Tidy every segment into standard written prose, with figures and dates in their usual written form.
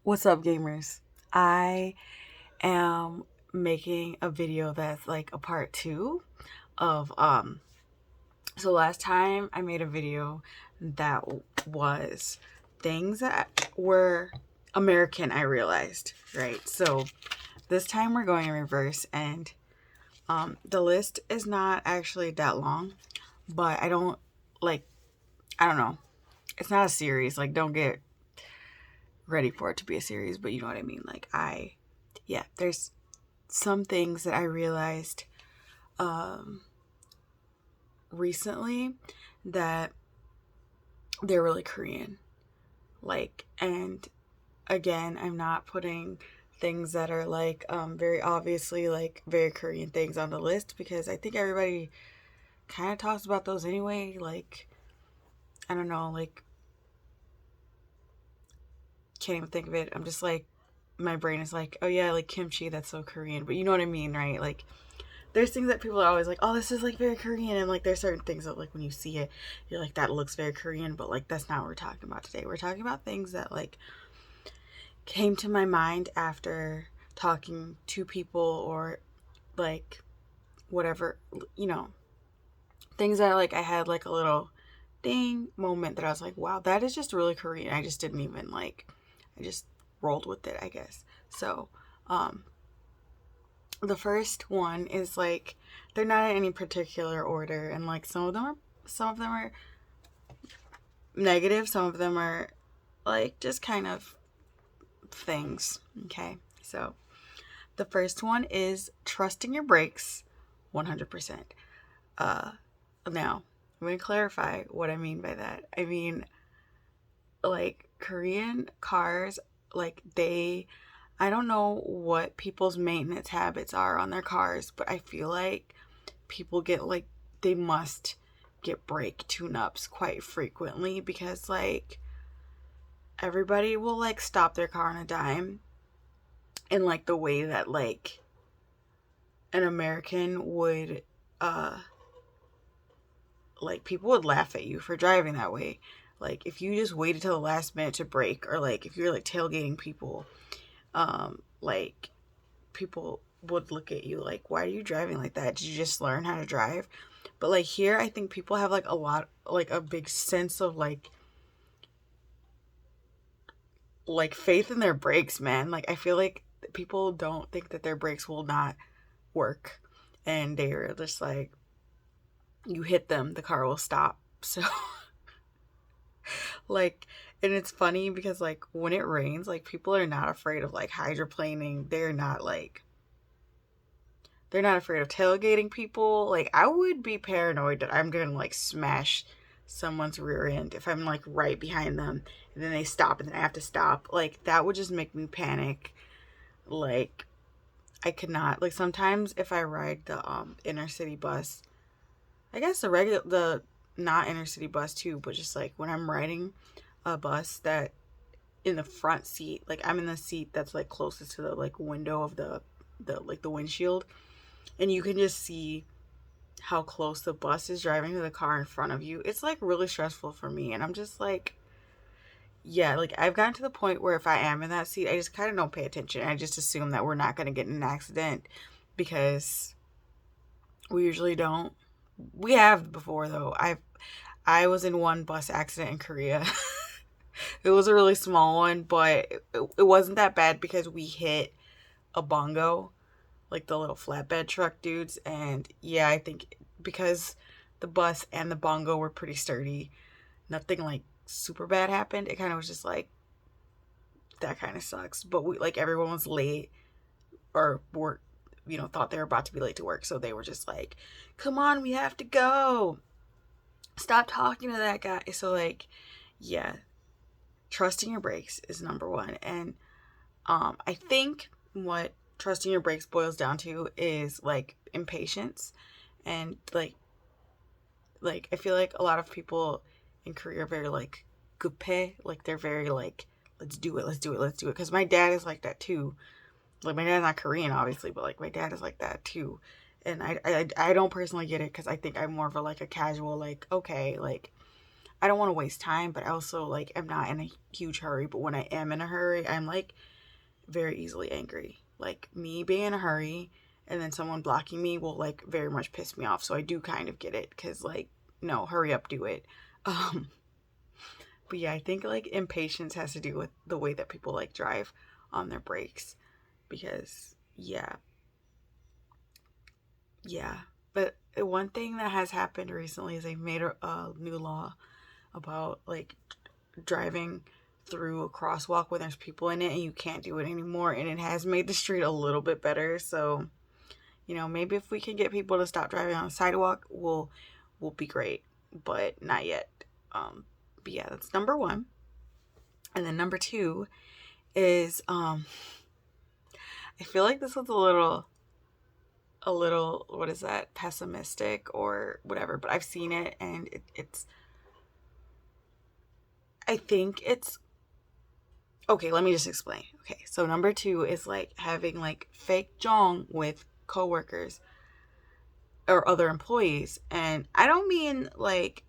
What's up, gamers? I am making a video that's like a part two of so last time I made a video that was things that were American, I realized, right? So this time we're going in reverse, and the list is not actually that long, but I don't know. It's not a series. Like, don't get ready for it to be a series, but you know what I mean. Yeah, there's some things that I realized um, recently that they're really Korean. And again, I'm not putting things that are very obviously like very Korean things on the list because I think everybody kind of talks about those anyway. I don't know, can't even think of it. I'm just like, my brain is like, oh yeah, like kimchi, that's so Korean. But you know what I mean, right? Like, there's things that people are always like, oh, this is like very Korean. And like, there's certain things that like when you see it, you're like, that looks very Korean. But like, that's not what we're talking about today. We're talking about things that like came to my mind after talking to people or like whatever, you know, things that like I had like a little ding moment that I was like, wow, that is just really Korean. I just didn't even like, I just rolled with it, I guess. So, um, the first one is like they're not in any particular order, and like some of them are negative, some of them are like just kind of things. Okay, so the first one is trusting your brakes 100%. uh Now I'm going to clarify what I mean by that. I mean, like, Korean cars, like, I don't know what people's maintenance habits are on their cars, but I feel like people get like, they must get brake tune ups quite frequently because like everybody will like stop their car on a dime in like the way that like an American would uh like, people would laugh at you for driving that way. Like, if you just waited till the last minute to brake, or like if you're like tailgating people, like, people would look at you like, why are you driving like that? Did you just learn how to drive? But like here, I think people have like a lot, like a big sense of like faith in their brakes, man. Like, I feel like people don't think that their brakes will not work, and they're just like, you hit them, the car will stop. So like, and it's funny because like when it rains, like, people are not afraid of like hydroplaning. They're not afraid of tailgating people. Like, I would be paranoid that I'm gonna like smash someone's rear end if I'm like right behind them and then they stop and then I have to stop. Like, that would just make me panic. Like, I could not. Like, sometimes if I ride the inner city bus, I guess the not inner city bus too, but just like when I'm riding a bus that in the front seat, like I'm in the seat that's like closest to the like window of the windshield, and you can just see how close the bus is driving to the car in front of you. It's like really stressful for me, and I'm just like, yeah, like, I've gotten to the point where if I am in that seat, I just kind of don't pay attention. I just assume that we're not going to get in an accident because we usually don't. We have before though. I was in one bus accident in Korea. It was a really small one, but it wasn't that bad because we hit a bongo, like the little flatbed truck dudes. And yeah, I think because the bus and the bongo were pretty sturdy, nothing like super bad happened. It kind of was just like, that kind of sucks. But we, like, everyone was late or were, thought they were about to be late to work. So they were just like, come on, we have to go. Stop talking to that guy. So, like, yeah, trusting your brakes is number one. And I think what trusting your brakes boils down to is like impatience, and like I feel like a lot of people in Korea are very like gupe, like they're very like, let's do it, let's do it, let's do it. Because my dad is like that too. Like, my dad's not Korean, obviously, but like my dad is like that too. And I don't personally get it because I think I'm more of a like a casual, like, okay, like, I don't want to waste time, but I also like am not in a huge hurry. But when I am in a hurry, I'm like very easily angry. Like me being in a hurry and then someone blocking me will like very much piss me off. So I do kind of get it, because like, no, hurry up, do it. Um, but yeah, I think like impatience has to do with the way that people like drive on their brakes, because yeah. But one thing that has happened recently is they've made a new law about like driving through a crosswalk when there's people in it and you can't do it anymore, and it has made the street a little bit better. So maybe if we can get people to stop driving on the sidewalk, we'll be great, but not yet. But yeah, that's number one. And then number two is I feel like this was a little what is that, pessimistic or whatever, but I've seen it, and it's I think it's okay. Let me just explain. Okay, so number two is like having like fake jong with coworkers or other employees, and I don't mean like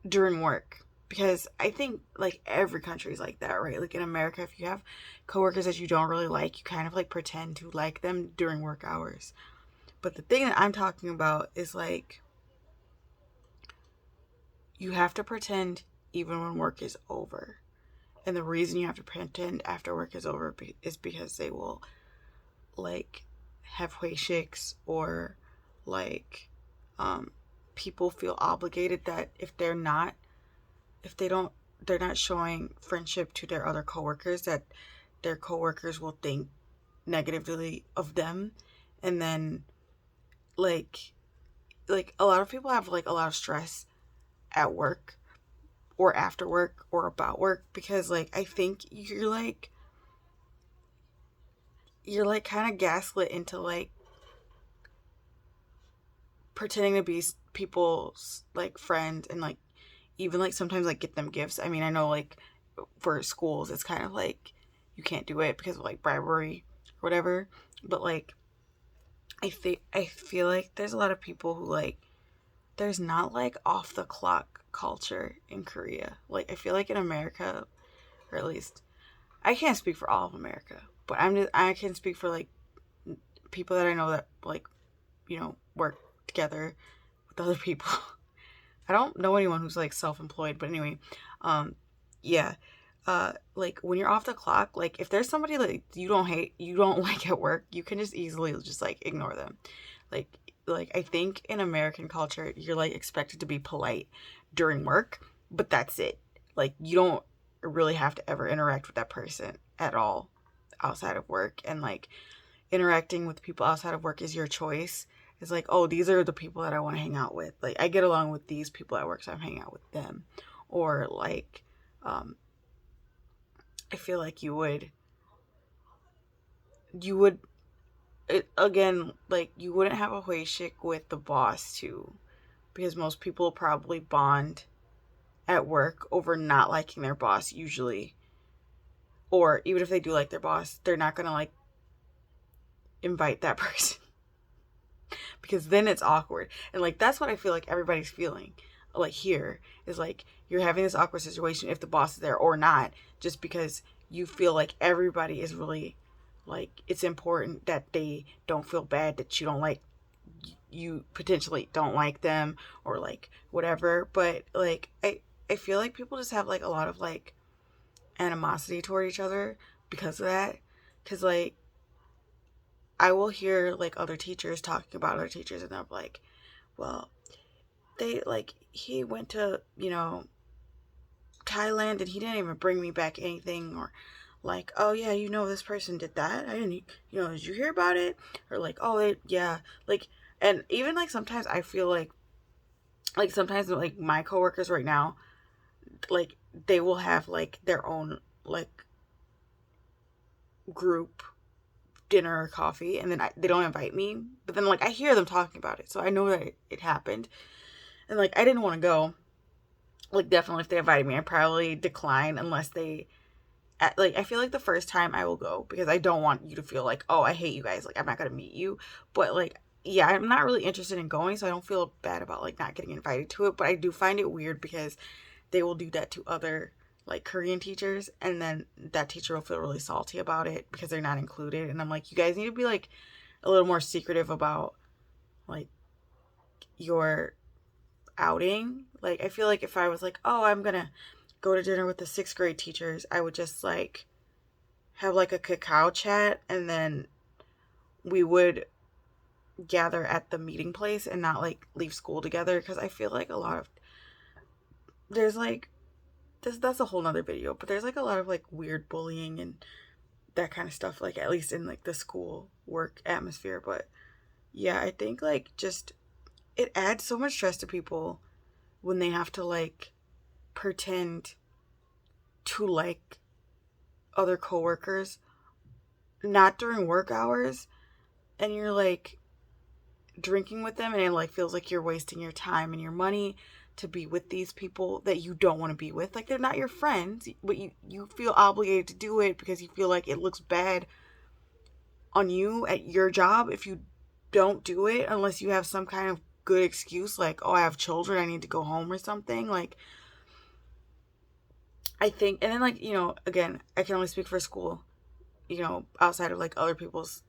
during work, because I think like every country is like that, right? Like in America, if you have coworkers that you don't really like, you kind of like pretend to like them during work hours. But the thing that I'm talking about is like you have to pretend even when work is over. And the reason you have to pretend after work is over is because they will like have huishicks, or like people feel obligated that if they're not showing friendship to their other coworkers, that their coworkers will think negatively of them. And then like a lot of people have like a lot of stress at work or after work or about work, because like I think you're like kind of gaslit into like pretending to be people's like friend, and like even like sometimes like get them gifts. I mean, I know like for schools it's kind of like you can't do it because of like bribery or whatever, but like I feel like there's a lot of people who like there's not like off the clock culture in Korea. Like I feel like in America, or at least I can't speak for all of America, but I can speak for like people that I know that like work together with other people. I don't know anyone who's like self-employed, but anyway, yeah. Like when you're off the clock, like if there's somebody like you don't like at work, you can just easily just like ignore them. Like I think in American culture, you're like expected to be polite during work, but that's it. Like you don't really have to ever interact with that person at all outside of work, and like interacting with people outside of work is your choice. It's like, oh, these are the people that I want to hang out with. Like I get along with these people at work, so I'm hanging out with them. Or like I feel like you would again, like you wouldn't have a huishik with the boss too, because most people probably bond at work over not liking their boss usually, or even if they do like their boss, they're not gonna like invite that person because then it's awkward. And like that's what I feel like everybody's feeling like here is like you're having this awkward situation if the boss is there or not, just because you feel like everybody is really like it's important that they don't feel bad that you potentially don't like them or like whatever. But like I feel like people just have like a lot of like animosity toward each other because of that. Because like I will hear like other teachers talking about other teachers, and they're like, well, they like he went to Thailand and he didn't even bring me back anything, or like, oh yeah, this person did that, I didn't, did you hear about it? Or like, oh yeah, like, and even like sometimes I feel like sometimes like my coworkers right now, like they will have like their own like group dinner or coffee, and then they don't invite me, but then like I hear them talking about it, so I know that it happened. And like I didn't want to go. Like definitely if they invited me, I probably decline unless they like I feel like the first time I will go because I don't want you to feel like, oh, I hate you guys, like I'm not gonna meet you. But like yeah, I'm not really interested in going, so I don't feel bad about like not getting invited to it, but I do find it weird because they will do that to other like Korean teachers, and then that teacher will feel really salty about it because they're not included. And I'm like, you guys need to be like a little more secretive about like your outing. Like, I feel like if I was like, oh, I'm gonna go to dinner with the sixth grade teachers, I would just like have like a cacao chat, and then we would gather at the meeting place and not like leave school together, because I feel like a lot of there's like this that's a whole nother video, but there's like a lot of like weird bullying and that kind of stuff, like at least in like the school work atmosphere. But yeah, I think like just it adds so much stress to people when they have to like pretend to like other coworkers not during work hours, and you're like drinking with them, and it like feels like you're wasting your time and your money to be with these people that you don't want to be with. Like, they're not your friends, but you feel obligated to do it because you feel like it looks bad on you at your job if you don't do it, unless you have some kind of good excuse, like, oh, I have children, I need to go home or something. Like, I think, and then like, again, I can only speak for school, outside of like other people's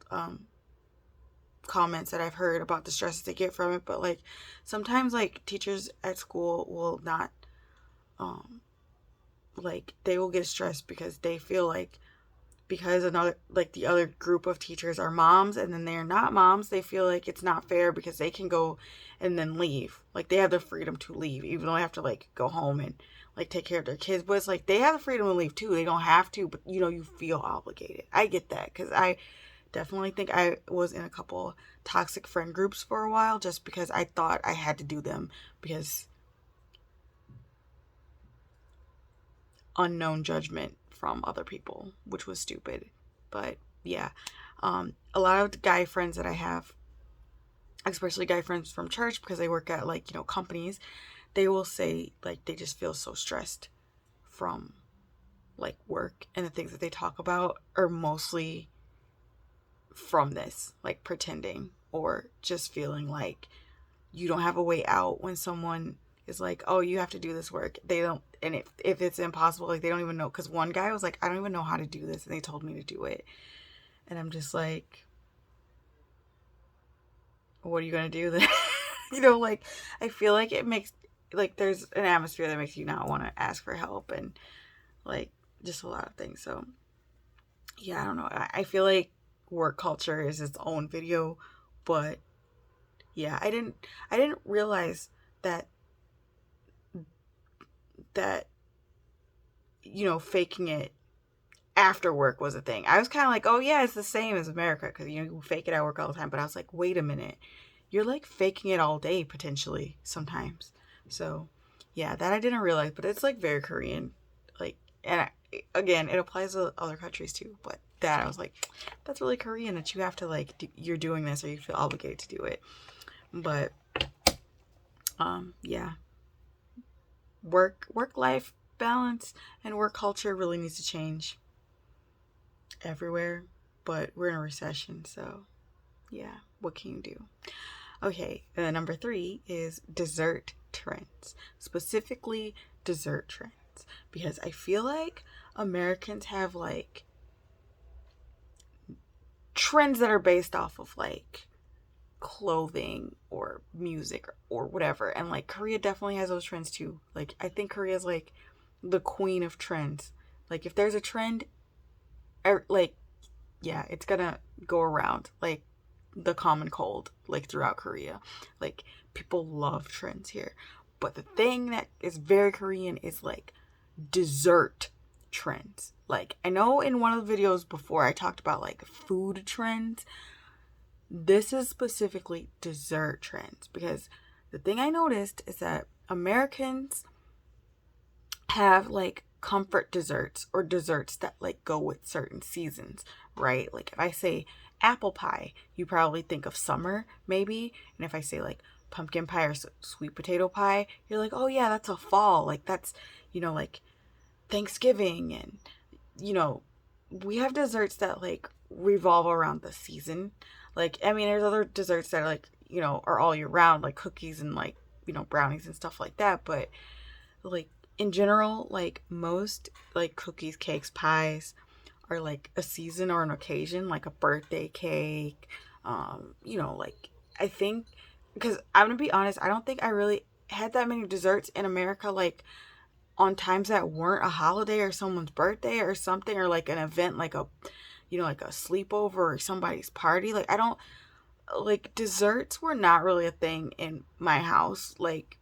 comments that I've heard about the stresses they get from it. But like sometimes like teachers at school will not like they will get stressed because they feel like, because another like the other group of teachers are moms and then they're not moms, they feel like it's not fair because they can go and then leave. Like, they have the freedom to leave, even though they have to like go home and like take care of their kids. But it's like they have the freedom to leave too. They don't have to, but you feel obligated. I get that, because I definitely think I was in a couple toxic friend groups for a while just because I thought I had to do them because unknown judgment from other people, which was stupid. But yeah, a lot of guy friends that I have, especially guy friends from church, because they work at like, companies, they will say like they just feel so stressed from like work, and the things that they talk about are mostly from this, like pretending or just feeling like you don't have a way out when someone is like, oh, you have to do this work. They don't, and if it's impossible, like they don't even know. Because one guy was like, I don't even know how to do this, and they told me to do it. And I'm just like, what are you gonna do then? Like, I feel like it makes, like, there's an atmosphere that makes you not want to ask for help, and like just a lot of things. So yeah, I don't know. I feel like work culture is its own video, but yeah, I didn't realize that faking it after work was a thing. I was kind of like, oh yeah, it's the same as America, because you fake it at work all the time. But I was like, wait a minute, you're like faking it all day potentially sometimes. So yeah, that I didn't realize, but it's like very Korean, like, and again, it applies to other countries too. But that I was like, that's really Korean that you have to like you're doing this or you feel obligated to do it. But yeah, work life balance and work culture really needs to change everywhere. But we're in a recession, so yeah, what can you do? Okay, number 3 is dessert trends, specifically dessert trends, because I feel like Americans have like trends that are based off of like clothing or music or whatever, and like Korea definitely has those trends too. Like, I think Korea is like the queen of trends. Like, if there's a trend, like, yeah, it's gonna go around like the common cold, like throughout Korea. Like, people love trends here. But the thing that is very Korean is like dessert trends. Like, I know in one of the videos before I talked about like food trends. This is specifically dessert trends, because the thing I noticed is that Americans have like comfort desserts, or desserts that like go with certain seasons, right? Like, if I say apple pie, you probably think of summer maybe. And if I say like pumpkin pie or sweet potato pie, you're like, oh yeah, that's a fall. Like, that's, like Thanksgiving. And we have desserts that like revolve around the season. Like, I mean, there's other desserts that are like, are all year round, like cookies and like, brownies and stuff like that. But like in general, like most like cookies, cakes, pies are like a season or an occasion, like a birthday cake. Like I think, because I'm gonna be honest, I don't think I really had that many desserts in America, like on times that weren't a holiday or someone's birthday or something, or like an event, like like a sleepover or somebody's party. Like I don't like desserts were not really a thing in my house. Like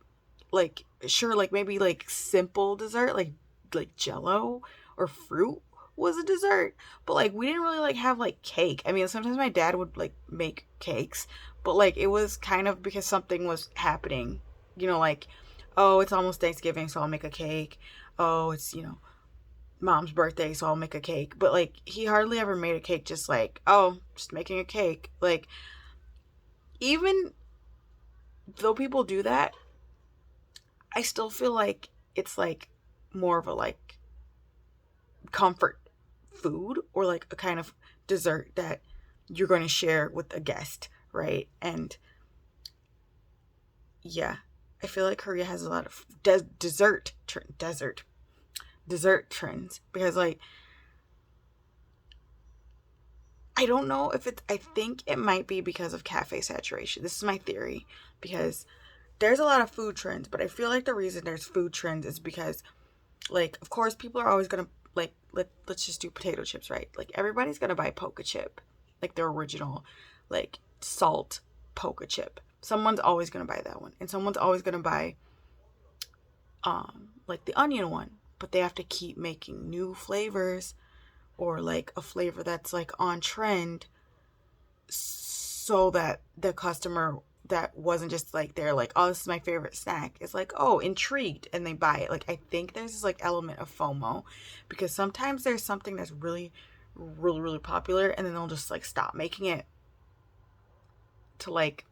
sure, like maybe like simple dessert, like jello or fruit was a dessert, but like we didn't really like have like cake. I mean, sometimes my dad would like make cakes, but like it was kind of because something was happening, like, oh, it's almost Thanksgiving, so I'll make a cake. Oh, it's mom's birthday, so I'll make a cake. But like he hardly ever made a cake, just like, oh, just making a cake. Like, even though people do that, I still feel like it's like more of a like comfort food, or like a kind of dessert that you're going to share with a guest, right? And yeah, I feel like Korea has a lot of dessert trends, because like I don't know if it's, I think it might be because of cafe saturation. This is my theory, because there's a lot of food trends, but I feel like the reason there's food trends is because, like, of course, people are always gonna like let's just do potato chips, right? Like everybody's gonna buy Poke Chip, like their original, like salt Poke Chip. Someone's always gonna buy that one, and someone's always gonna buy like the onion one. But they have to keep making new flavors, or like a flavor that's like on trend, so that the customer that wasn't just like they're like, oh, this is my favorite snack, it's like, oh, intrigued, and they buy it. Like I think there's this like element of FOMO, because sometimes there's something that's really really really popular, and then they'll just like stop making it to like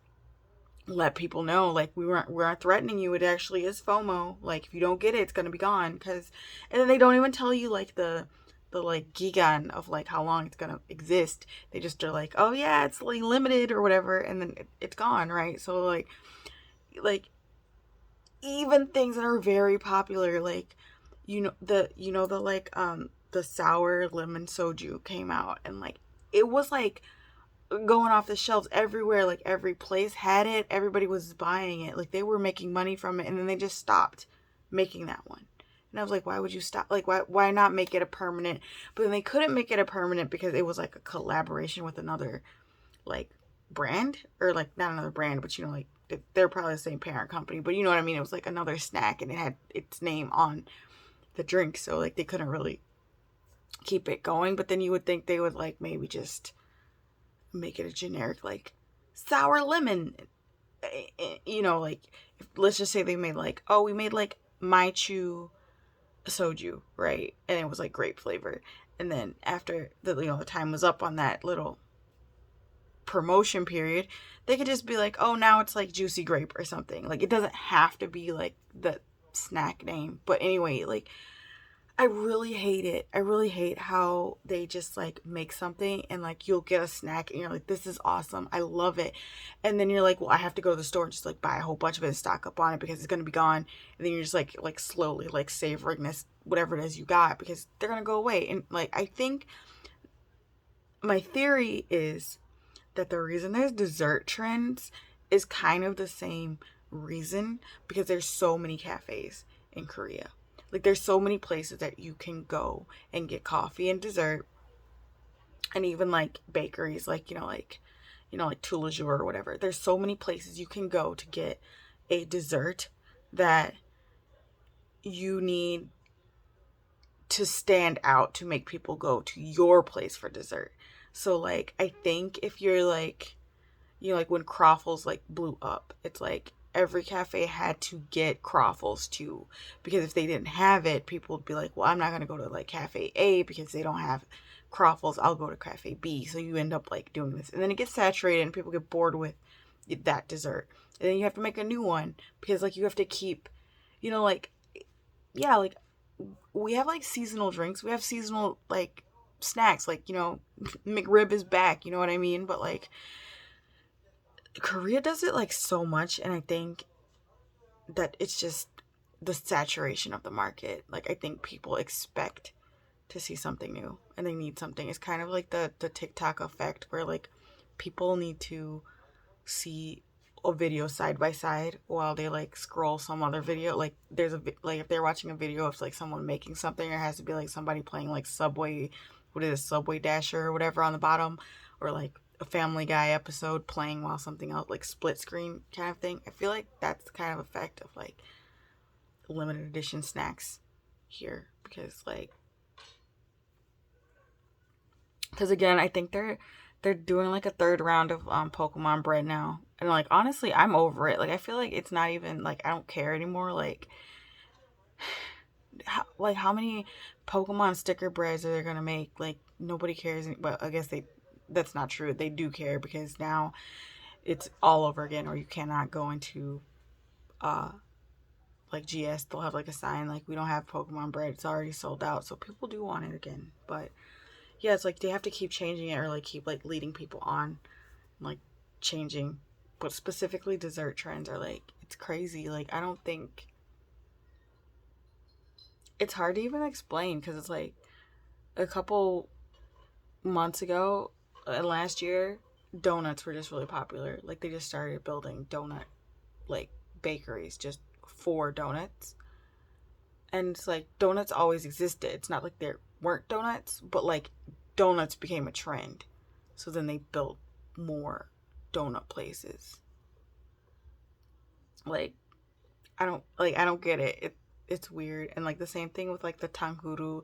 let people know, like, we aren't threatening you, it actually is FOMO, like if you don't get it, it's gonna be gone. Because, and then they don't even tell you like the like gigan of like how long it's gonna exist. They just are like, oh yeah, it's like limited or whatever, and then it's gone, right? So like even things that are very popular, like the like the sour lemon soju came out, and like it was like going off the shelves everywhere. Like every place had it, everybody was buying it, like they were making money from it, and then they just stopped making that one. And I was like, why would you stop? Like, why not make it a permanent? But then they couldn't make it a permanent because it was like a collaboration with another like brand, or like not another brand, but like they're probably the same parent company, but you know what I mean? It was like another snack, and it had its name on the drink, so like they couldn't really keep it going. But then you would think they would like maybe just make it a generic like sour lemon, like if, let's just say they made like, oh, we made like Maichu soju, right? And it was like grape flavor. And then after the time was up on that little promotion period, they could just be like, oh, now it's like juicy grape or something. Like it doesn't have to be like the snack name. But anyway, like I really hate it. I really hate how they just like make something, and like you'll get a snack and you're like, this is awesome, I love it. And then you're like, well, I have to go to the store and just like buy a whole bunch of it and stock up on it because it's gonna be gone. And then you're just like slowly like savoring this whatever it is you got, because they're gonna go away. And like I think my theory is that the reason there's dessert trends is kind of the same reason, because there's so many cafes in Korea. Like there's so many places that you can go and get coffee and dessert, and even like bakeries, like like Tula Jour or whatever. There's so many places you can go to get a dessert that you need to stand out to make people go to your place for dessert. So like I think if you're like, like when Croffles like blew up, it's like every cafe had to get Croffles too, because if they didn't have it, people would be like, well, I'm not gonna go to like Cafe A because they don't have Croffles, I'll go to Cafe B. So you end up like doing this, and then it gets saturated and people get bored with that dessert, and then you have to make a new one, because like you have to keep, like, yeah, like we have like seasonal drinks, we have seasonal like snacks, like McRib is back, you know what I mean? But like Korea does it like so much, and I think that it's just the saturation of the market. Like, I think people expect to see something new and they need something. It's kind of like the TikTok effect where like people need to see a video side by side while they like scroll some other video. Like there's like if they're watching a video of like someone making something, there has to be like somebody playing like Subway, what is it, Subway Dasher or whatever on the bottom, or like a Family Guy episode playing while something else, like split screen kind of thing. I feel like that's the kind of effect of like limited edition snacks here, because again, I think they're doing like a third round of Pokemon bread now. And like honestly, I'm over it. Like I feel like it's not even like I don't care anymore. Like how many Pokemon sticker breads are they gonna make? Like nobody cares. But I guess that's not true. They do care because now it's all over again, or you cannot go into uh like GS. They'll have like a sign like we don't have Pokemon bread. It's already sold out. So people do want it again, but yeah, it's like they have to keep changing it or like keep like leading people on, like changing. But specifically dessert trends are like it's crazy. Like I don't think it's hard to even explain because it's like a couple months ago, last year, donuts were just really popular. Like they just started building donut like bakeries just for donuts. And it's like donuts always existed. It's not like there weren't donuts, but like donuts became a trend. So then they built more donut places. Like I don't get it. It's weird. And like the same thing with like the tanghuru.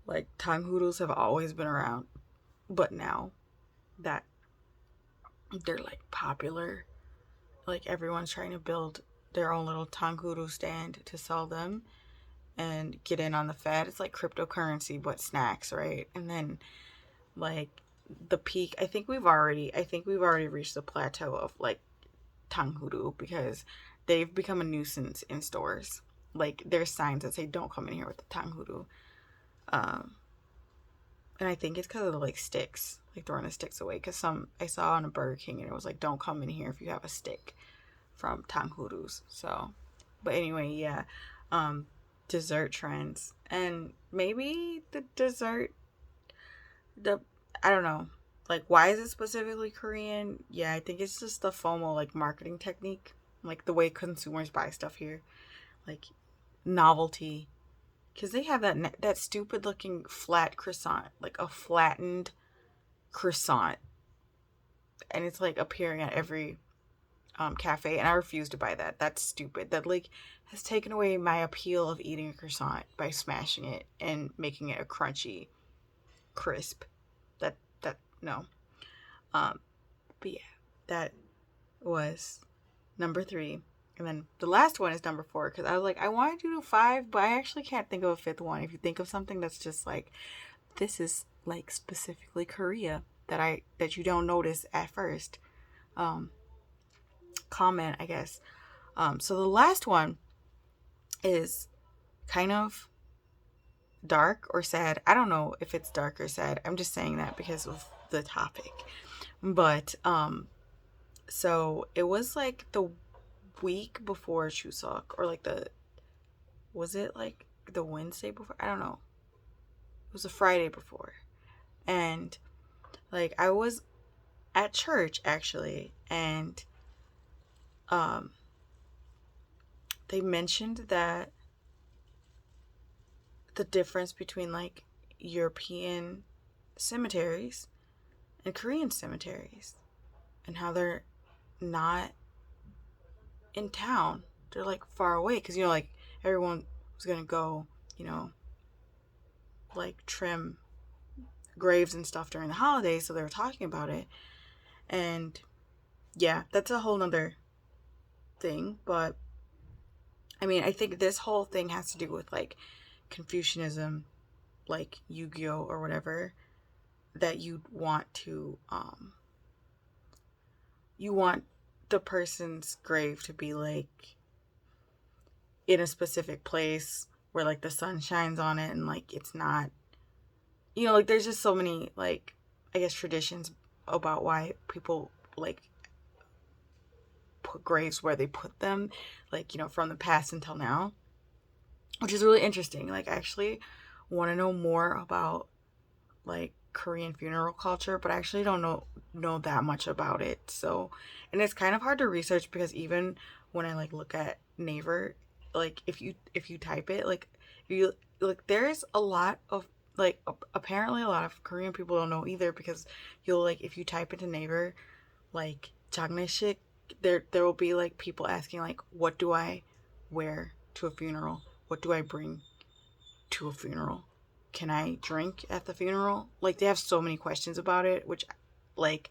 Like tanghurus have always been around, but now that they're like popular, like everyone's trying to build their own little tanghuru stand to sell them and get in on the fad. It's like cryptocurrency but snacks, right? And then like the peak, I think we've already reached the plateau of like tanghuru because they've become a nuisance in stores. Like there's signs that say don't come in here with the tanghuru. Um and I think it's because of the like sticks, like throwing the sticks away. Because some I saw on a Burger King and it was like, don't come in here if you have a stick from tanghurus. So, but anyway, yeah, um, dessert trends and maybe the dessert, the I don't know, like why is it specifically Korean? Yeah, I think it's just the FOMO like marketing technique, like the way consumers buy stuff here, like novelty. Because they have that stupid looking flat croissant, like a flattened croissant, and it's like appearing at every cafe, and I refuse to buy that. That's stupid. That like has taken away my appeal of eating a croissant by smashing it and making it a crunchy crisp. That no. Um, but yeah, that was number 3. And then the last one is number 4 because I was like, I wanted to do 5, but I actually can't think of a 5th one. If you think of something that's just like, this is like specifically Korea that you don't notice at first, comment, I guess. So the last one is kind of dark or sad. I don't know if it's dark or sad. I'm just saying that because of the topic. But so it was like the week before Chuseok, or like was it like the Wednesday before? I don't know. It was a Friday before. And like I was at church actually, and um they mentioned that the difference between like European cemeteries and Korean cemeteries and how they're not in town. They're like far away because, you know, like everyone was going to go, you know, like trim graves and stuff during the holidays. So they were talking about it. And yeah, that's a whole nother thing. But I mean, I think this whole thing has to do with like Confucianism, like Yu-Gi-Oh or whatever, that you want the person's grave to be like in a specific place where like the sun shines on it, and like it's not, you know, like there's just so many like I guess traditions about why people like put graves where they put them, like, from the past until now, which is really interesting. Like, I actually want to know more about like Korean funeral culture, but I actually don't know that much about it. So, and it's kind of hard to research because even when I like look at Naver, like if you type it, like if you like there's a lot of like apparently a lot of Korean people don't know either, because you'll like if you type into Naver like 장례식, there will be like people asking like, what do I wear to a funeral? What do I bring to a funeral? Can I drink at the funeral? Like, they have so many questions about it, which, like,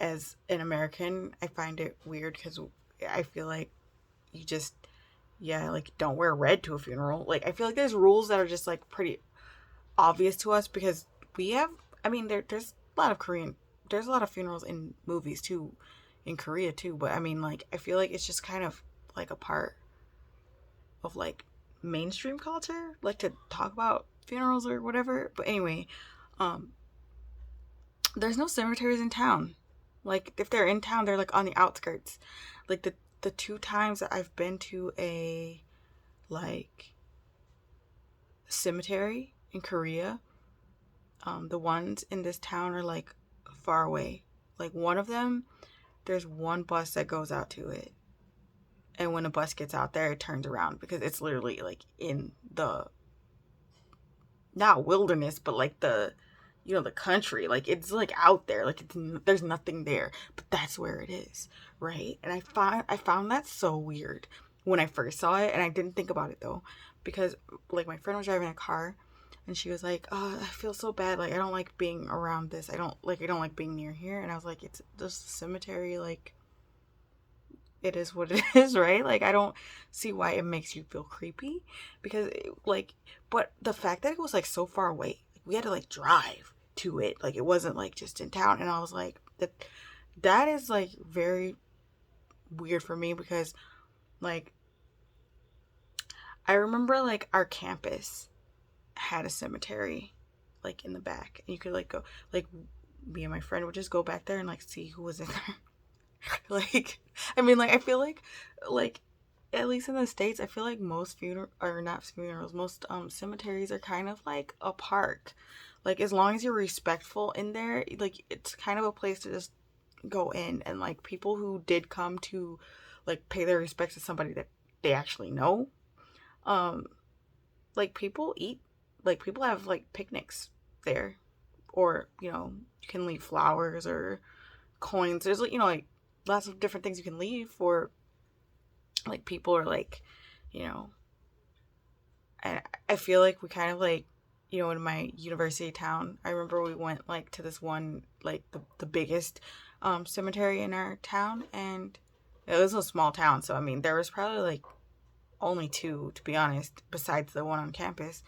as an American, I find it weird because I feel like you just, yeah, like, don't wear red to a funeral. Like, I feel like there's rules that are just, like, pretty obvious to us because we have, I mean, there's a lot of there's a lot of funerals in movies, too, in Korea, too. But, I mean, like, I feel like it's just kind of, like, a part of, like, mainstream culture, like to talk about funerals or whatever. But anyway, um there's no cemeteries in town. Like, if they're in town, they're like on the outskirts. Like, the two times that I've been to a like cemetery in Korea, the ones in this town are like far away. Like, one of them, there's one bus that goes out to it, and when a bus gets out there, it turns around because it's literally like in the, not wilderness, but like the country. Like, it's like out there, like there's nothing there, but that's where it is, right? And I found that so weird when I first saw it, and I didn't think about it though, because like my friend was driving a car, and she was like, oh, I feel so bad, like I don't like being around this, I don't like being near here. And I was like, it's just a cemetery, like it is what it is, right? Like, I don't see why it makes you feel creepy, because like, but the fact that it was like so far away, like, we had to like drive to it, like it wasn't like just in town. And I was like, that is like very weird for me, because like I remember like our campus had a cemetery like in the back, and you could like go, like me and my friend would just go back there and like see who was in there. Like, I mean, like, I feel like, at least in the States, I feel like most or not funerals, most cemeteries are kind of like a park. Like, as long as you're respectful in there, like, it's kind of a place to just go in. And like, people who did come to like pay their respects to somebody that they actually know, um, like, people eat, like, people have like picnics there, or you can leave flowers or coins. There's like, like lots of different things you can leave for like people, or like, you know and I feel like we kind of like, in my university town, I remember we went like to this one, like the biggest cemetery in our town. And it was a small town, so I mean there was probably like only two, to be honest, besides the one on campus.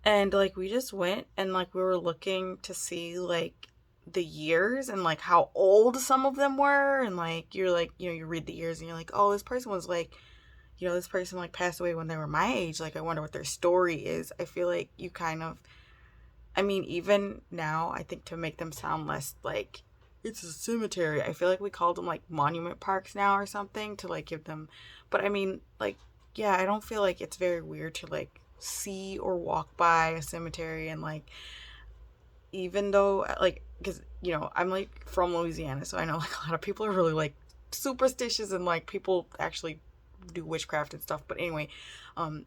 And like we just went, and like we were looking to see like the years and like how old some of them were. And like you're like, you read the years and you're like, oh, this person was like, this person like passed away when they were my age. Like, I wonder what their story is. I feel like you kind of, I mean, even now, I think to make them sound less like it's a cemetery, I feel like we called them like monument parks now or something, to like give them. But I mean, like, yeah, I don't feel like it's very weird to like see or walk by a cemetery. And like, even though like, because I'm like from Louisiana, so I know like a lot of people are really like superstitious, and like people actually do witchcraft and stuff. But anyway, um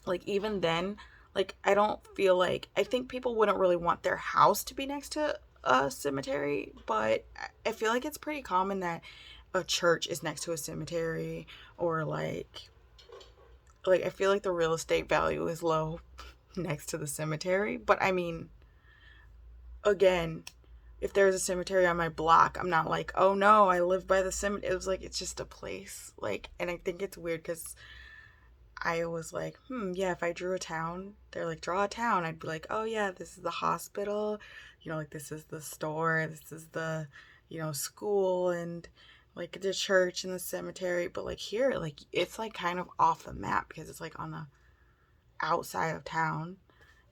like, even then, like, I don't feel like, I think people wouldn't really want their house to be next to a cemetery, but I feel like it's pretty common that a church is next to a cemetery, or like I feel like the real estate value is low next to the cemetery. But I mean, again, if there's a cemetery on my block, I'm not like, oh no, I live by the cemetery. It was like, it's just a place. Like, and I think it's weird because I was like, yeah, if I drew a town, they're like, draw a town, I'd be like, oh yeah, this is the hospital, like this is the store, this is the, school, and like the church and the cemetery. But like here, like it's like kind of off the map because it's like on the outside of town.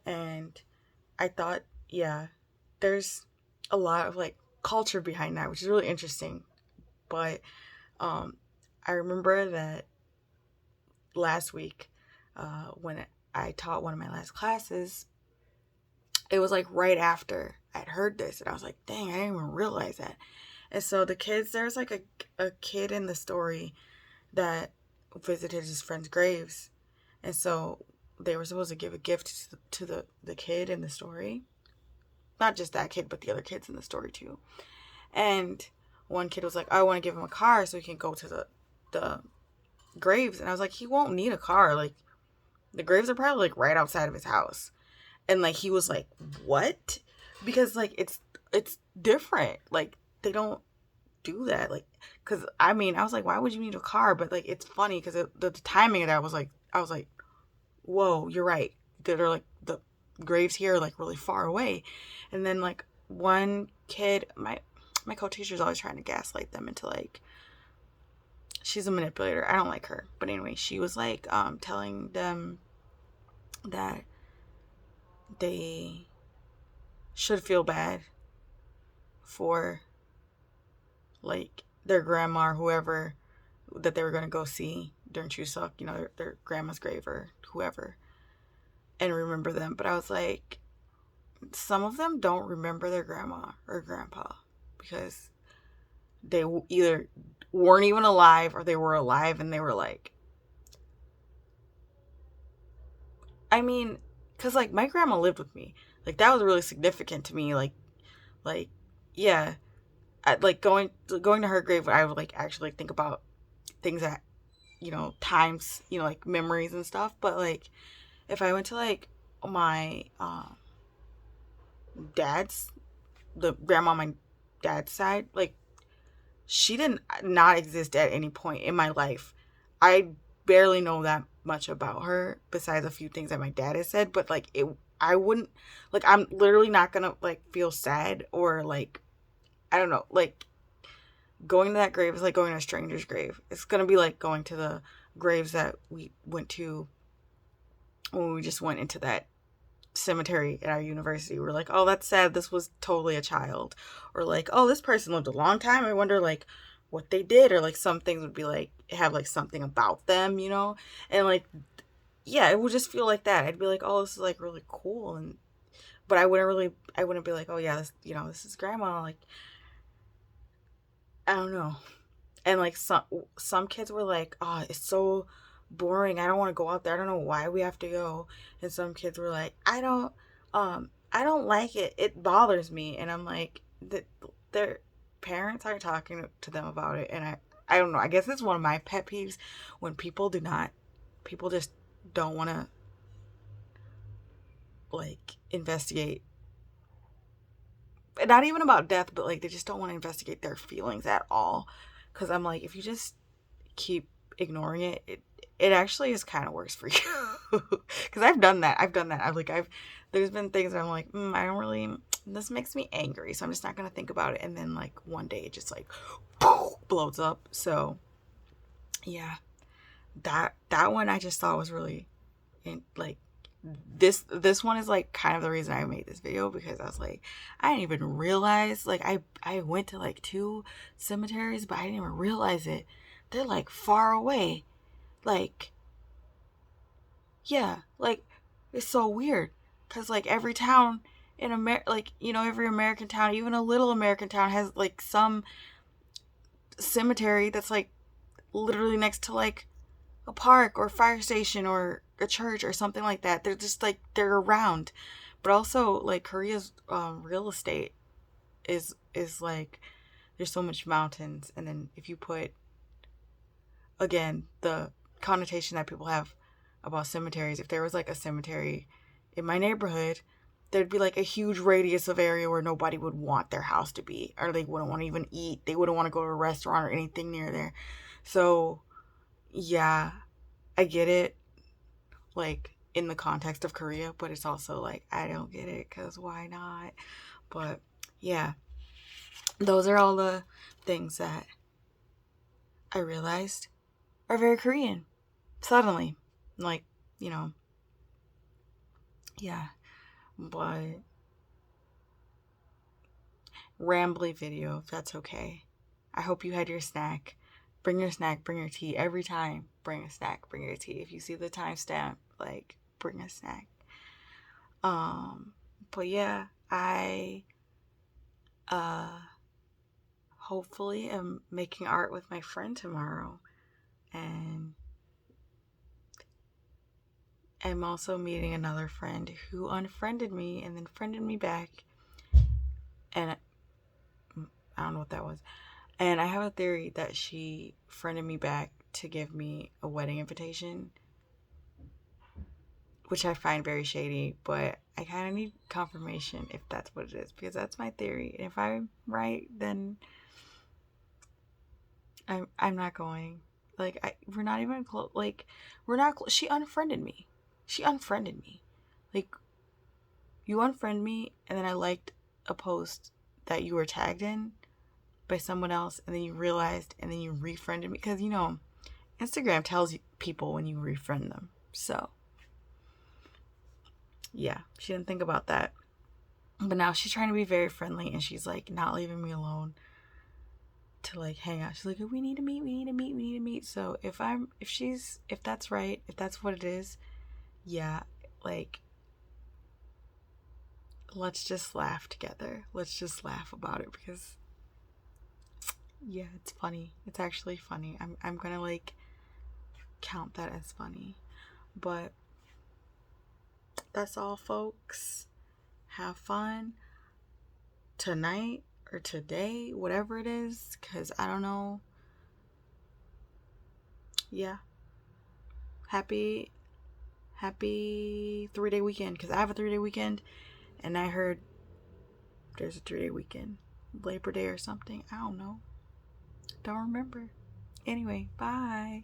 And I thought, yeah, there's a lot of like culture behind that, which is really interesting. But I remember that last week, when I taught one of my last classes, it was like right after I'd heard this, and I was like, dang, I didn't even realize that. And so the kids, there's like a kid in the story that visited his friend's graves. And so they were supposed to give a gift to the kid in the story. Not just that kid, but the other kids in the story too. And one kid was like, I want to give him a car so he can go to the graves. And I was like, he won't need a car. Like, the graves are probably like right outside of his house. And like, he was like, what? Because like, it's different. Like, they don't do that. Like, because I mean, I was like, why would you need a car? But like, it's funny because the timing of that was like, I was like, whoa, you're right. They're like, the graves here are like really far away. And then like one kid, my co-teacher's always trying to gaslight them into like, she's a manipulator. I don't like her. But anyway, she was like telling them that they should feel bad for like their grandma or whoever that they were going to go see during Chuseok, you know, their grandma's grave or whoever, and remember them. But I was like, some of them don't remember their grandma or grandpa because they either weren't even alive or they were alive and they were like, I mean, because like my grandma lived with me. Like, that was really significant to me. Like, yeah, like going to her grave, I would like actually think about things that, you know, times, you know, like memories and stuff. But like, if I went to like my dad's, the grandma on my dad's side, like, she didn't not exist at any point in my life. I barely know that much about her besides a few things that my dad has said, but like, I wouldn't, like, I'm literally not gonna like feel sad or like, I don't know, like, going to that grave is like going to a stranger's grave. It's gonna be like going to the graves that we went to when we just went into that cemetery at our university. We're like, oh, that's sad, this was totally a child. Or like, oh, this person lived a long time, I wonder like what they did. Or like, some things would be like, have like something about them, you know. And like, yeah, it would just feel like that. I'd be like, oh, this is like really cool. And but I wouldn't be like, oh yeah, this, you know, this is grandma. Like, I don't know. And like, some kids were like, oh, it's so boring, I don't want to go out there, I don't know why we have to go. And some kids were like, I don't like it, it bothers me. And I'm like, their parents aren't talking to them about it. And I don't know, I guess it's one of my pet peeves when people just don't want to like investigate, not even about death, but like, they just don't want to investigate their feelings at all. Because I'm like, if you just keep ignoring it, it actually is kind of worse for you. Because I've done that. There's been things that I'm like, I don't really, this makes me angry, so I'm just not gonna think about it. And then like one day it just like blows up. So yeah, that one I just thought was really like, this one is like kind of the reason I made this video, because I was like, I didn't even realize, like, I went to like 2 cemeteries, but I didn't even realize it. They're like far away. Like, yeah, like, it's so weird because like every town in America, like, you know, every American town, even a little American town, has like some cemetery that's like literally next to like a park or fire station or a church or something like that. They're just like, they're around. But also like, Korea's real estate is like, there's so much mountains. And then if you put, again, the connotation that people have about cemeteries, if there was like a cemetery in my neighborhood, there'd be like a huge radius of area where nobody would want their house to be, or they wouldn't want to even eat, they wouldn't want to go to a restaurant or anything near there. So yeah, I get it, like, in the context of Korea, but it's also like, I don't get it, because why not? But yeah, those are all the things that I realized are very Korean suddenly. Like, you know, yeah. But rambly video, if that's okay. I hope you had your snack. Bring your snack, bring your tea. Every time, bring a snack, bring your tea. If you see the timestamp, like, bring a snack. But yeah, I hopefully am making art with my friend tomorrow. And I'm also meeting another friend who unfriended me and then friended me back. And I don't know what that was. And I have a theory that she friended me back to give me a wedding invitation, which I find very shady, but I kind of need confirmation if that's what it is, because that's my theory. And if I'm right, then I'm not going. Like, we're not even close. Like, we're not she unfriended me. She unfriended me. Like, you unfriend me, and then I liked a post that you were tagged in by someone else, and then you realized, and then you refriended me, because Instagram tells people when you refriend them. So yeah, she didn't think about that. But now she's trying to be very friendly, and she's like not leaving me alone to like hang out. She's like, we need to meet. So if that's right, if that's what it is, yeah, like, let's just laugh together. Let's just laugh about it, because yeah, it's funny. It's actually funny. I'm gonna like count that as funny. But that's all, folks. Have fun tonight or today, whatever it is, because I don't know. Yeah. Happy 3-day weekend, because I have a 3-day weekend, and I heard there's a 3-day weekend, Labor Day or something. I don't know. Don't remember. Anyway, bye.